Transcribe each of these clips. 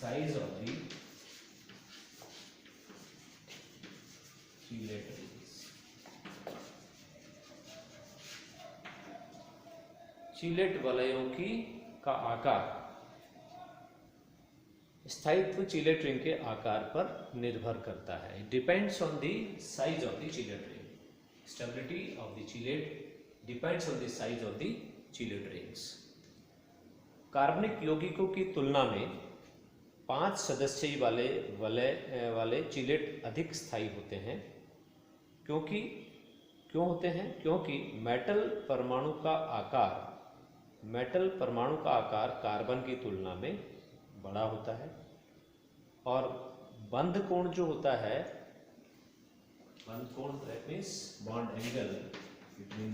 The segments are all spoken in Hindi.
size of the chelate rings. चीलेट वलयों की का आकार, स्थायित्व चीलेट रिंग के आकार पर निर्भर करता है. It depends on the size of the चीलेट ring. Stability of the चीलेट depends on the size of the चीलेट rings. कार्बनिक यौगिकों की तुलना में 5 सदस्य वाले चीलेट अधिक स्थायी होते हैं. क्यों होते हैं? क्योंकि मेटल परमाणु का आकार कार्बन की तुलना में बड़ा होता है और बंध कोण जो होता है, बंध कोण that means bond angle between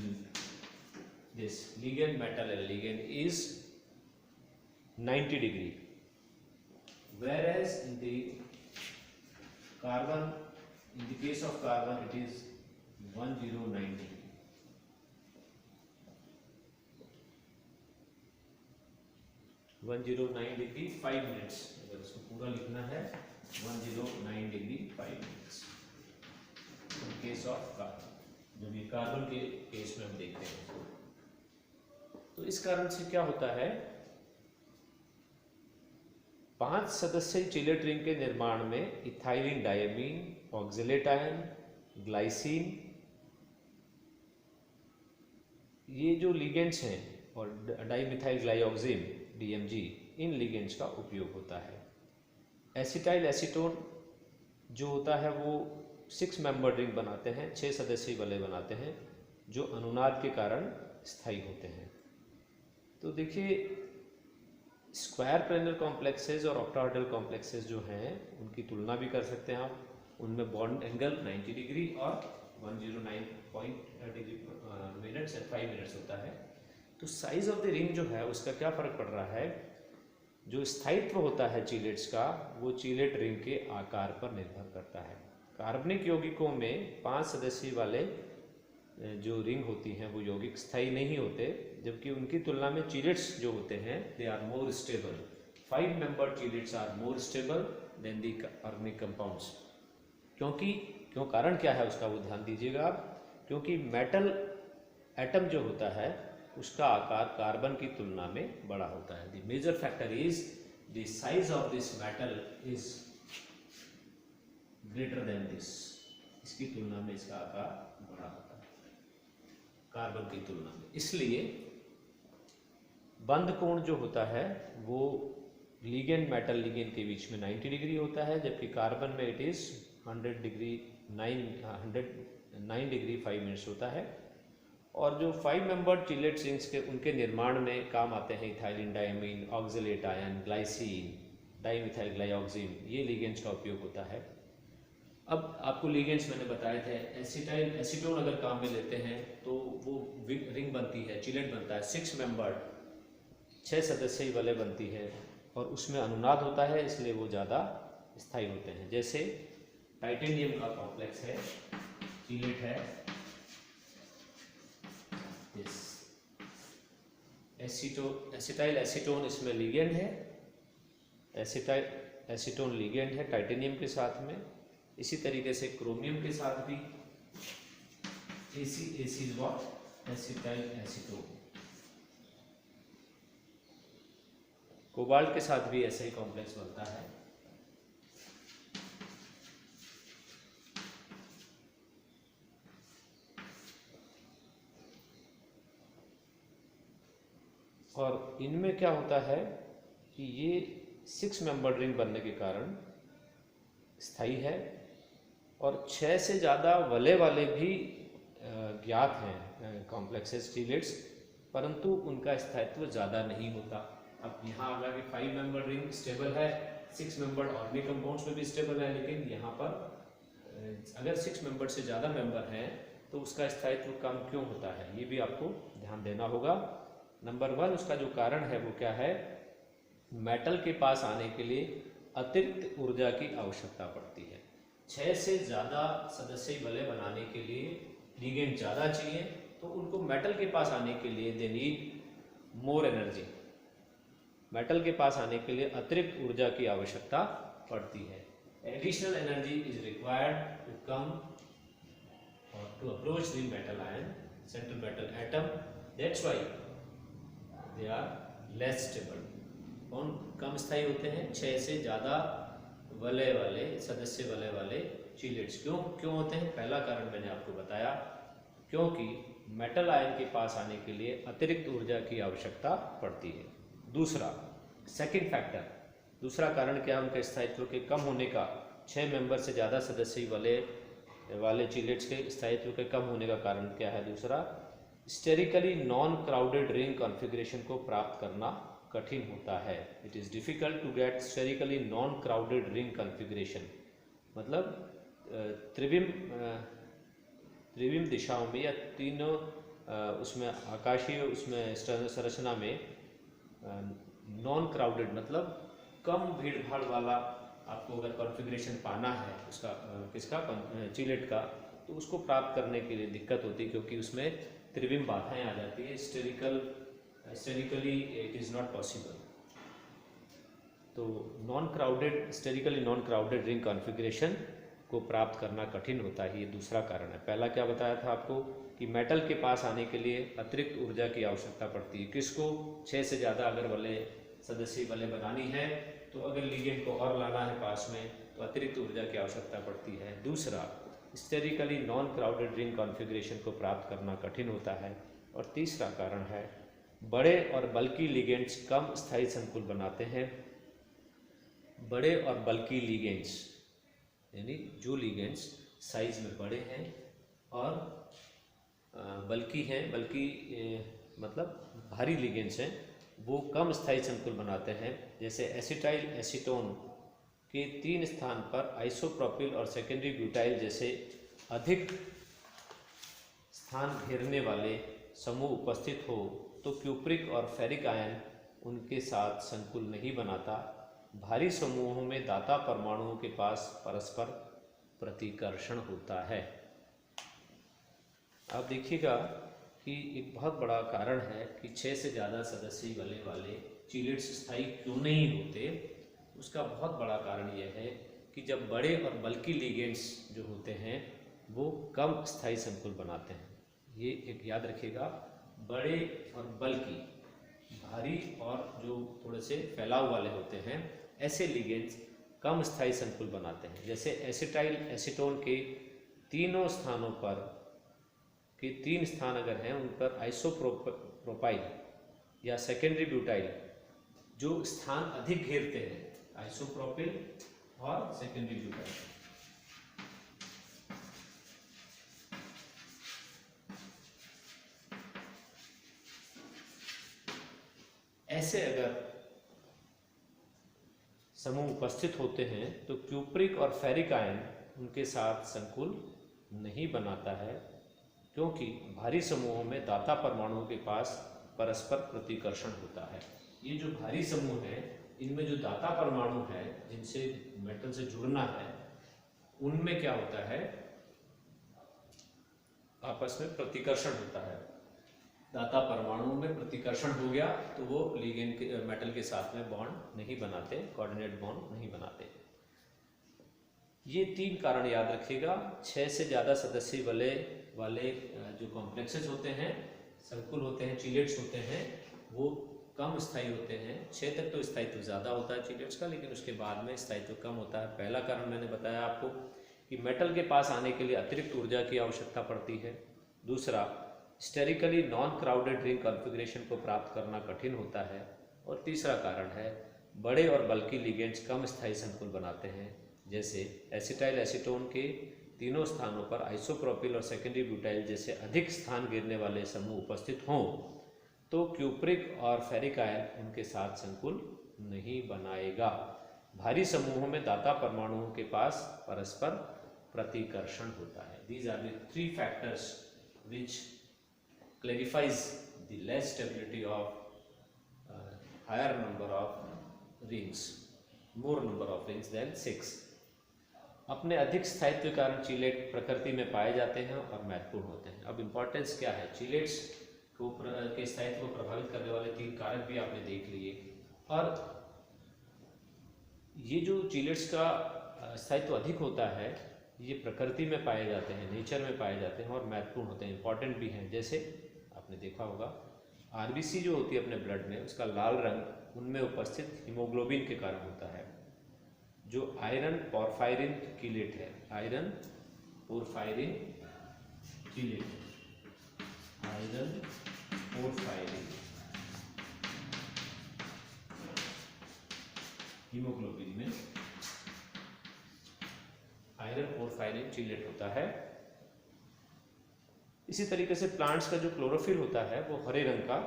this ligand metal and ligand is 90 degree, whereas in the case of carbon it is 109 degree. Degree 5 minutes. अगर इसको पूरा लिखना है 109 degree 5 minutes in case of carbon. जब ये कार्बन के केस में हम देखते हैं तो इस कारण से क्या होता है, 5 सदस्यीय चीलेट रिंग के निर्माण में ethylene diamine, oxalate ion, glycine, ये जो लिगेंड्स हैं, और डाइमिथाइल ग्लाइऑक्सिम DMG, इन लिगेंड्स का उपयोग होता है. एसिटाइल एसीटोन जो होता है वो 6 मेंबर रिंग बनाते हैं, 6 सदस्यीय वलय बनाते हैं जो अनुनाद के कारण स्थायी होते हैं. तो देखिए, स्क्वायर प्लेनर कॉम्प्लेक्सेस और ऑक्टाहेड्रल कॉम्प्लेक्सेस जो हैं उनकी तुलना भी कर सकते हैं आप. उनमें बॉन्ड एंगल 90 डिग्री और 109 डिग्री मिनट्स एंड 5 मिनट्स होता है. तो साइज ऑफ द रिंग जो है उसका क्या फर्क पड़ रहा है, जो स्थायित्व होता है चीलेट्स का वो चीलेट रिंग के आकार पर निर्भर करता है. कार्बनिक यौगिकों में 5 सदस्यीय वाले जो रिंग होती हैं वो यौगिक स्थायी नहीं होते, जबकि उनकी तुलना में चीलेट्स जो होते हैं they are more stable. 5 membered chelates are more stable than the organic compounds. क्यों कारण क्या है उसका वो ध्यान दीजिएगा आप. क्योंकि मेटल एटम जो होता है उसका आकार कार्बन की तुलना में बड़ा होता है. The major factor is the size of this metal is greater than this. इसकी तुलना में इसका आकार बड़ा होता है कार्बन की तुलना में. इसलिए बंध कोण जो होता है वो लिगेंड मेटल लिगेंड के बीच में 90 डिग्री होता है, जबकि कार्बन में इट इज 109 डिग्री 5 मिनट्स होता है. और जो 5 मेंबर्ड चीलेट रिंग्स के उनके निर्माण में काम आते हैं ethylene diamine, oxalate ion, glycine, dimethyl ग्लाइऑक्सिम, ये लिगेंड्स का उपयोग होता है. अब आपको लिगेंड्स मैंने बताए थे. एसिटाइल एसीटोन अगर काम में लेते हैं तो वो रिंग बनती है, चीलेट बनता है 6 मेंबर्ड, 6 सदस्यीय वलय बनती है और उसमें अनुनाद होता है, इसलिए वो ज़्यादा स्थायी होते हैं. जैसे टाइटेनियम का कॉम्प्लेक्स है, चीलेट है, एसिटाइल एसीटोन इसमें लिगेंड है, एसिटाइल एसीटोन लिगेंड है टाइटेनियम के साथ में. इसी तरीके से क्रोमियम के साथ भी AC is what, acetyl acetone. Cobalt के साथ भी ऐसा ही कॉम्प्लेक्स बनता है. और इनमें क्या होता है कि ये 6 मेंबर रिंग बनने के कारण स्थायी है और 6 से ज़्यादा वलय वाले भी ज्ञात हैं कॉम्प्लेक्सेस चीलेट्स, परंतु उनका स्थायित्व ज़्यादा नहीं होता. अब यहाँ आगे कि 5 मेंबर रिंग स्टेबल है, 6 मेंबर ऑर्गेनिक कंपाउंड्स में भी स्टेबल है, लेकिन यहाँ पर अगर 6 मेंबर से ज़्यादा मेंबर हैं तो उसका स्थायित्व कम क्यों होता है, ये भी आपको ध्यान देना होगा. नंबर 1 उसका जो कारण है वो क्या है, मेटल के पास आने के लिए अतिरिक्त ऊर्जा की आवश्यकता पड़ती है. 6 से ज़्यादा सदस्यीय वलय बनाने के लिए लिगेंड ज़्यादा चाहिए, तो उनको मेटल के पास आने के लिए they need more energy. Metal के पास आने के लिए अतिरिक्त ऊर्जा की आवश्यकता पड़ती है। Additional energy is required to come और to approach the metal ion central metal atom, that's why they are less stable. कौन कम स्थायी होते हैं? 6 से ज़्यादा वलय वाले सदस्य वलय वाले चीलेट्स। क्यों होते हैं? पहला कारण मैंने आपको बताया, क्योंकि मेटल आयन के पास आने के लिए अतिरिक्त ऊर्जा की आवश्यकता पड़ती है। दूसरा सेकंड फैक्टर, दूसरा कारण क्या? उनके स्थायित्व के कम होने का। 6 मेंबर से ज़्यादा सदस्य वाले चीलेट्स के स्थायित्व के कम होने का कारण क्या है? दूसरा, sterically non crowded ring configuration को प्राप्त करना कठिन होता है। It is difficult to get sterically non crowded ring configuration, मतलब त्रिविम दिशाओं में या तीनों उसमें आकाशीय उसमें संरचना में नॉन क्राउडेड मतलब कम भीड़ भाड़ वाला आपको अगर कॉन्फ़िगरेशन पाना है उसका किसका चीलेट का, तो उसको प्राप्त करने के लिए दिक्कत होती है, क्योंकि उसमें त्रिविम बाधाएं आ जाती है। Sterically it is not possible. तो sterically non crowded ring configuration को प्राप्त करना कठिन होता है, ये दूसरा कारण है। पहला क्या बताया था आपको कि मेटल के पास आने के लिए अतिरिक्त ऊर्जा की आवश्यकता पड़ती है। किसको? 6 से ज़्यादा अगर सदस्य वलय बनानी है, तो अगर लिगेंड को और लाना है पास में, तो अतिरिक्त ऊर्जा की आवश्यकता पड़ती है। दूसरा, sterically non crowded ring configuration को प्राप्त करना कठिन होता है। और तीसरा कारण है, बड़े और बल्कि लिगेंड्स कम स्थायी संकुल बनाते हैं। बड़े और बल्कि लिगेंड्स यानी जो लिगेंड्स साइज में बड़े हैं और बल्कि मतलब भारी लिगेंड्स हैं, वो कम स्थायी संकुल बनाते हैं। जैसे एसिटाइल एसीटोन के 3 स्थान पर आइसोप्रोपिल और सेकेंडरी ब्यूटाइल जैसे अधिक स्थान घेरने वाले समूह उपस्थित हो, तो क्यूप्रिक और फेरिक आयन उनके साथ संकुल नहीं बनाता। भारी समूहों में दाता परमाणुओं के पास परस्पर प्रतिकर्षण होता है। आप देखिएगा कि एक बहुत बड़ा कारण है कि 6 से ज़्यादा सदस्य वलय वाले चीलेट्स स्थायी क्यों नहीं होते। उसका बहुत बड़ा कारण यह है कि जब बड़े और बल्कि लिगेंड्स जो होते हैं वो कम स्थायी संकुल बनाते हैं। ये एक याद रखिएगा, बड़े और बल्कि भारी और जो थोड़े से फैलाव वाले होते हैं, ऐसे लिगेंड्स कम स्थायी संकुल बनाते हैं। जैसे एसिटाइल एसीटोन के तीनों स्थानों पर के 3 स्थान अगर हैं, उन पर आइसोप्रोपाइल या सेकेंडरी ब्यूटाइल जो स्थान अधिक घेरते हैं, आइसोप्रोपिल और सेकेंडरी ब्यूटाइल, ऐसे अगर समूह उपस्थित होते हैं तो क्यूप्रिक और फेरिक आयन उनके साथ संकुल नहीं बनाता है, क्योंकि भारी समूहों में दाता परमाणुओं के पास परस्पर प्रतिकर्षण होता है। ये जो भारी समूह है, इनमें जो दाता परमाणु है जिनसे मेटल से जुड़ना है, उनमें क्या होता है, आपस में प्रतिकर्षण होता है। दाता परमाणुओं में प्रतिकर्षण हो गया तो वो लिगेंड के मेटल के साथ में बॉन्ड नहीं बनाते, कोऑर्डिनेट बॉन्ड नहीं बनाते। ये 3 कारण याद रखिएगा। 6 से ज़्यादा सदस्य वाले जो कॉम्प्लेक्सेस होते हैं, संकुल होते हैं, चीलेट्स होते हैं, वो कम स्थायी होते हैं। 6 तक तो स्थायित्व ज़्यादा होता है चीलेट्स का, लेकिन उसके बाद में स्थायित्व कम होता है। पहला कारण मैंने बताया आपको कि मेटल के पास आने के लिए अतिरिक्त ऊर्जा की आवश्यकता पड़ती है। दूसरा, sterically non crowded ring configuration को प्राप्त करना कठिन होता है। और तीसरा कारण है, बड़े और बल्कि लिगेंड्स कम स्थायी संकुल बनाते हैं। जैसे एसिटाइल एसीटोन के तीनों स्थानों पर आइसोप्रोपिल और सेकेंडरी ब्यूटाइल जैसे अधिक स्थान घेरने वाले समूह उपस्थित हों, तो क्यूप्रिक और फेरिक आयन उनके साथ संकुल नहीं बनाएगा। भारी समूहों में दाता परमाणुओं के पास परस्पर प्रतिकर्षण होता है। These are the 3 factors which clarifies the less stability of higher number of rings, more number of rings than 6। अपने अधिक स्थायित्व के कारण चीलेट प्रकृति में पाए जाते हैं और महत्वपूर्ण होते हैं। अब इम्पोर्टेंस क्या है, चीलेट्स के स्थायित्व को प्रभावित करने वाले 3 कारक भी आपने देख लिए। और ये जो चीलेट्स का स्थायित्व अधिक होता है, ये प्रकृति में पाए जाते हैं, नेचर में पाए जाते हैं और महत्वपूर्ण होते हैं, इंपॉर्टेंट भी हैं। जैसे आपने देखा होगा आरबीसी जो होती है अपने ब्लड में, उसका लाल रंग उनमें उपस्थित हीमोग्लोबिन के कारण होता है, जो आयरन पोरफायरिन कीलेट है। Iron porphyrin chelate, iron porphyrin haemoglobin में आयरन पोरफायरिन चीलेट होता है। इसी तरीके से प्लांट्स का जो क्लोरोफिल होता है वो हरे रंग का,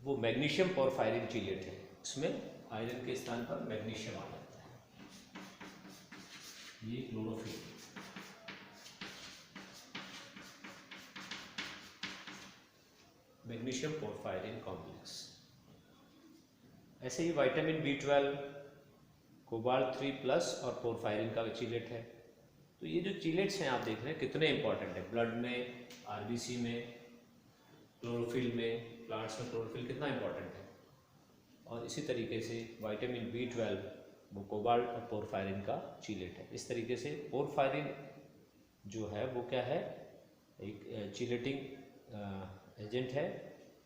वो मैग्नीशियम पोरफायरिन चीलेट है। उसमें आयरन के स्थान पर मैग्नीशियम आ जाता है। ये क्लोरोफिल, मैग्नीशियम पोरफायरिन कॉम्प्लेक्स। ऐसे ही विटामिन B12, कोबाल्ट 3+ और पोरफायरिन का चीलेट है। तो ये जो चीलेट्स हैं आप देख रहे हैं कितने इंपॉर्टेंट है, ब्लड में, आरबीसी में, क्लोरोफिल में, प्लांट्स में क्लोरोफिल कितना इंपॉर्टेंट है। और इसी तरीके से विटामिन B12 वो कोबाल्ट और पोरफायरिन का चीलेट है। इस तरीके से पोरफायरिन जो है वो क्या है, एक चीलेटिंग एजेंट है।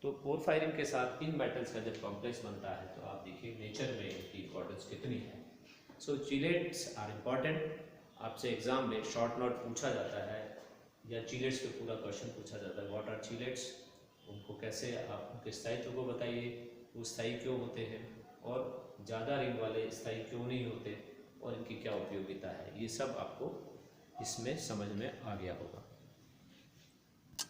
तो पोरफायरिन के साथ इन मेटल्स का जब कॉम्प्लेक्स बनता है तो आप देखिए नेचर में इनकी इंपॉर्टेंस कितनी है। सो चीलेट्स आर इम्पॉर्टेंट। आपसे एग्जाम में शॉर्ट नोट पूछा जाता है या चीलेट्स पे पूरा क्वेश्चन पूछा जाता है। व्हाट आर चीलेट्स, उनको कैसे, आप उनके स्थायित्व को बताइए, वो स्थायी क्यों होते हैं और ज़्यादा रिंग वाले स्थायी क्यों नहीं होते और इनकी क्या उपयोगिता है, ये सब आपको इसमें समझ में आ गया होगा।